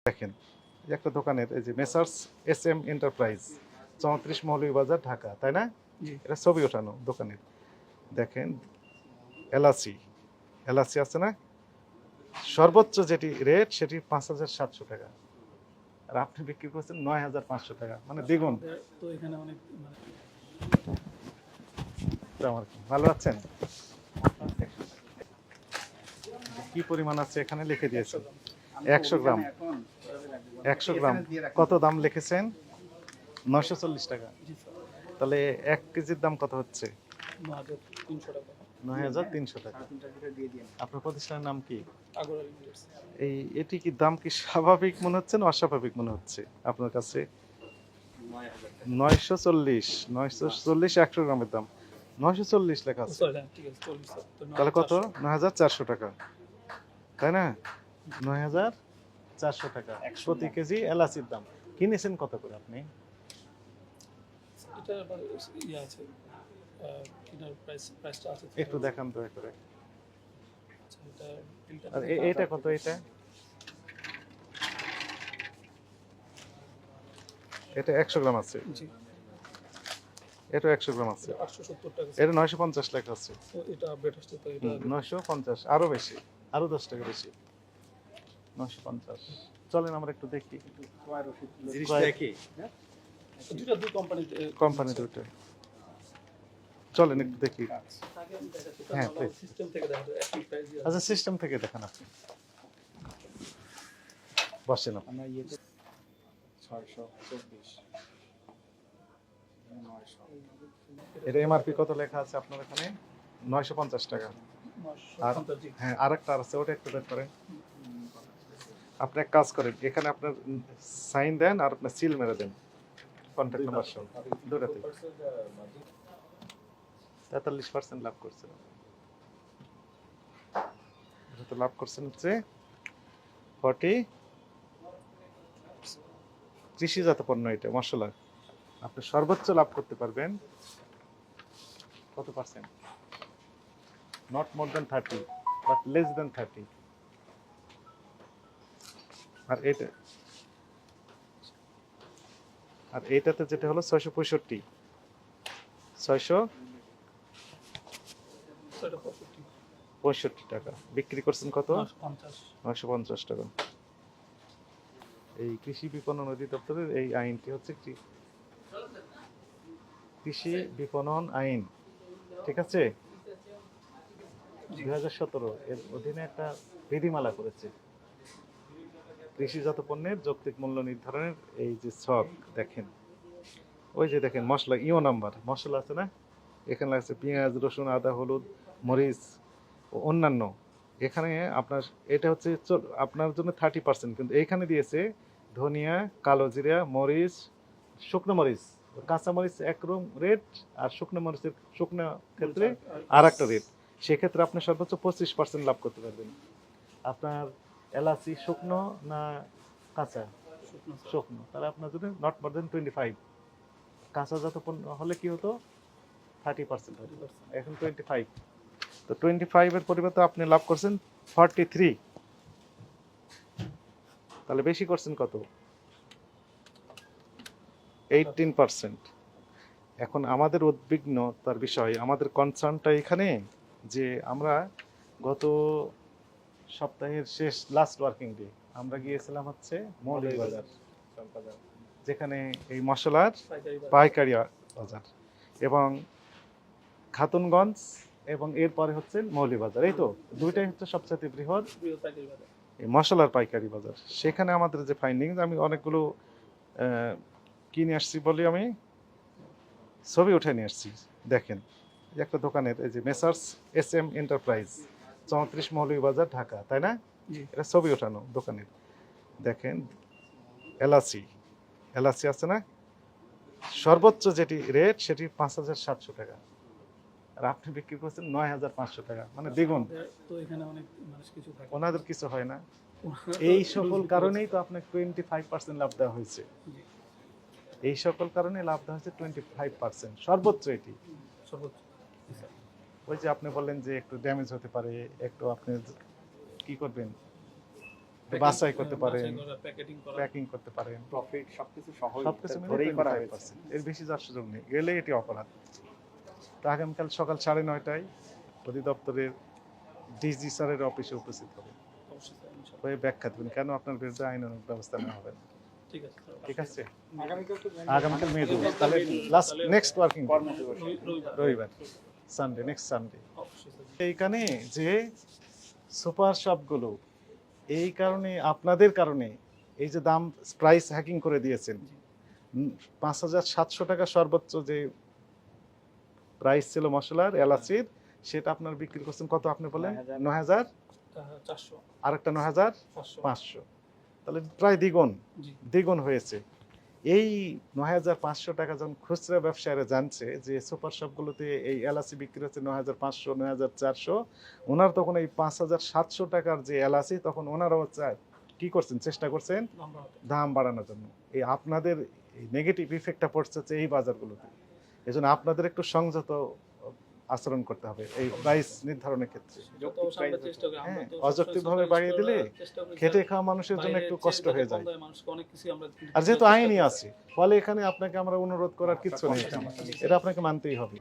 দেখেন একটা দোকানের এই যে Messrs S M enterprise 34 Moulvibazar Dhaka, তাই না? এটা ছবি ওঠানো দোকানের। দেখেন এলাচি এলাচি আছে না, সর্বোচ্চ যেটি রেট সেটি 5,700 টাকা, আর আপনি বিক্রি করছেন 9,500 টাকা, মানে দ্বিগুণ। তো এখানে অনেক ভালো আছেন? কি পরিমাণ আছে এখানে লিখে দিয়েছেন? 100 গ্রাম। 100 গ্রাম কত দাম লিখেছেন? 940 টাকা। তাহলে 1 কেজির দাম কত হচ্ছে? 9,300 টাকা। 9,300 টাকা। আপনার প্রতিষ্ঠানের নাম কি? আগরওয়াল ইন্টারস। এটি কি দাম কি স্বাভাবিক মনে হচ্ছে না অস্বাভাবিক মনে হচ্ছে আপনার কাছে? 940 100 গ্রামের দাম 940 লেখা আছে, ঠিক আছে 40। তাহলে কত? 9,400 টাকা, তাই না? 9,400 টাকা প্রতি কেজি এলাচির দাম। কিনেছেন কত করে আপনি? এটা আবার ইয়া আছে, কিনার প্রাইসটা আছে। একটু দেখান দয়া করে। আচ্ছা, এটা আর এটা কত? এটা 100 গ্রাম আছে। জি, এটা 100 গ্রাম আছে। 870 টাকা। এটা 950 লেখা আছে। তো এটা আপডেট আসছে, তো এটা 950, আরো বেশি, আরো 10 টাকা বেশি, 950। চলেন আমরা একটু দেখি। জিনিসটা একই। দুটো দুই কোম্পানি দুটো, চলেন একটু দেখি। হ্যাঁ, please। সিস্টেম থেকে দেখা যায় একই প্রাইস। আচ্ছা, সিস্টেম থেকে দেখান আপনি। বসেন আপনি। আমরা ইয়েতে 624 এটা এমআরপি কত লেখা আছে আপনার এখানে? 950 টাকা। আর হ্যাঁ, আরেকটা আছে, ওটা একটু বের করেন। আপনি এক কাজ করেন, এখানে আপনার সাইন দেন আর আপনার সিল মেরে দেন কন্ট্যাক্ট নাম্বার সহ, দুটাতে। 43% লাভ করছেন। এটা তো লাভ করছেন হচ্ছে 40। কৃষিজাত পণ্য, এটা মশলা, আপনি সর্বোচ্চ লাভ করতে পারবেন কত percent? Not more than 30, but less than 30। আর এইটাতে যেটা হলো 665, 665 টাকা বিক্রি করছেন। কত? 950 টাকা। এই কৃষি বিপণন অধিদপ্তরের এই আইনটি হচ্ছে কৃষি বিপণন আইন, ঠিক আছে? 2017 এর অধীনে একটা বিধিমালা করেছে কৃষিজাত পণ্যের যৌক্তিক মূল্য নির্ধারণের। এই যে ছক দেখেন, ওই যে দেখেন মশলা, ইও নাম্বার মশলা আছে না, এখানে আছে পেঁয়াজ, রসুন, আদা, হলুদ, মরিচ ও অন্যান্য। এখানে আপনার এটা হচ্ছে আপনার জন্য 30%, কিন্তু এইখানে দিয়েছে ধনিয়া, কালো জিরা, মরিচ, শুকনো মরিচ, কাঁচা মরিচ একরকম রেট, আর শুকনো মরিচের শুকনো ক্ষেত্রে আর একটা রেট। সেক্ষেত্রে আপনি সর্বোচ্চ 25% লাভ করতে পারবেন। আপনার এলাচি শুকনো না কাঁচা? শুকনো, তাহলে আপনার জন্য নট মোর দেন 25। কাঁচাজাত পণ্য হলে কি হতো? 30% হতো, এখন 25। তো 25 এর পরিবর্তে আপনি লাভ করছেন 43, তাহলে বেশি করছেন কত? 18%। এখন আমাদের উদ্বিগ্নতার বিষয়, আমাদের কনসার্নটা এখানে যে আমরা গত সপ্তাহের শেষ লাস্ট ওয়ার্কিং ডে আমরা গিয়েছিলাম হচ্ছে মৌলভীবাজার, যেখানে এই মশলার পাইকারি বাজার, এবং খাতুনগঞ্জ, এবং এরপরে হচ্ছে মৌলভীবাজার। এই তো দুইটাই হচ্ছে সবচেয়ে বৃহৎ এই মশলার পাইকারি বাজার। সেখানে আমাদের যে ফাইন্ডিংস, আমি অনেকগুলো কিনে আসছি বলে আমি ছবি উঠে নিয়ে আসছি। দেখেন একটা দোকানের এই যে Messrs S M enterprise 34 Moulvibazar Dhaka, তাই না? এটা ছবি ওঠানো দোকানের। দেখেন এলাচি এলাচি আছে না, সর্বোচ্চ যেটি রেট সেটি 5,700 টাকা, আর আপনি বিক্রি করছেন 9,500 টাকা, মানে দ্বিগুণ। তো এখানে অনেক মানুষ কিছু থাকে, ওনাদের কিছু হয় না। এই সকল কারণেই তো আপনাকে 25% লাভ দেওয়া হয়েছে। এই সকল কারণে লাভ দেওয়া হয়েছে 25%, সর্বোচ্চ এটি। সর্বোচ্চ। ওই যে আপনি বললেন যে একটু ড্যামেজ হতে পারে, একটু আপনি কি করবেন? বাছাই করতে পারেন, প্যাকেটিং করা। প্যাকিং করতে পারেন, প্রফিট সবকিছু সহ সবকিছু মিলে ধরেই করা 25%। হয়েছে। এর বেশি যাওয়ার সুযোগ নেই, গেলে এটি অপরাধ। তো আগামীকাল সকাল 9:30টায় অধিদপ্তরের ডিজি স্যারের অফিসে উপস্থিত হবে, অবশ্যই স্যার, ইনশাআল্লাহ। হয়ে ব্যাখ্যা দেবেন কেন আপনার বিরুদ্ধে আইনানুগ ব্যবস্থা নেওয়া হবে না। ঠিক আছে স্যার। ঠিক আছে, আগামীকাল তো আগামীকাল মে 2, তাহলে লাস্ট নেক্সট ওয়ার্কিং কর্মদিবস। রবিবার, সানডে, নেক্সট সানডে। অবশ্যই স্যার। এইখানে যে সুপার শপগুলো এই কারণে, আপনাদের কারণে এই যে দাম প্রাইস হ্যাকিং করে দিয়েছেন, 5,700 টাকা সর্বোচ্চ যে প্রাইস ছিল মশলার এলাচির, সেটা আপনার বিক্রি করছেন কত আপনি বলেন? 9,000, 400, আরেকটা 9,500, 500। তাহলে প্রায় দ্বিগুণ জি। দ্বিগুণ হয়েছে। এই 9,500 টাকা যখন খুচরা ব্যবসায়ীরা জানছে যে সুপার শপগুলোতে এই এলাচি বিক্রি হচ্ছে 9,500, 9,400, ওনার তখন এই 5,700 টাকার যে এলাচি, তখন ওনারাও কি করছেন, চেষ্টা করছেন নাম্বার হাতে। দাম বাড়ানোর জন্য। এই আপনাদের নেগেটিভ ইফেক্টটা পড়ছে হচ্ছে এই বাজারগুলোতে। এই জন্য আপনাদের একটু সংযত আচরণ করতে হবে এই প্রাইস নির্ধারণের ক্ষেত্রে। যত অবশ্য আমরা চেষ্টা করি, আমরা হ্যাঁ, তো অযৌক্তিকভাবে সবসময় বাড়িয়ে দিলে চেষ্টা করি খেটে স্যার, খাওয়া মানুষের জন্য বাইরে একটু চেয়ে কষ্ট যাতে হয়ে কম যায়। দামে মানুষকে অনেক কিছুই আমরা কিন্তু আর যেহেতু চেষ্টা আইনই করি। আছে, ফলে এখানে আপনাকে আমরা অনুরোধ করার কিচ্ছু নেই, এটা আপনাকে মানতেই হবে।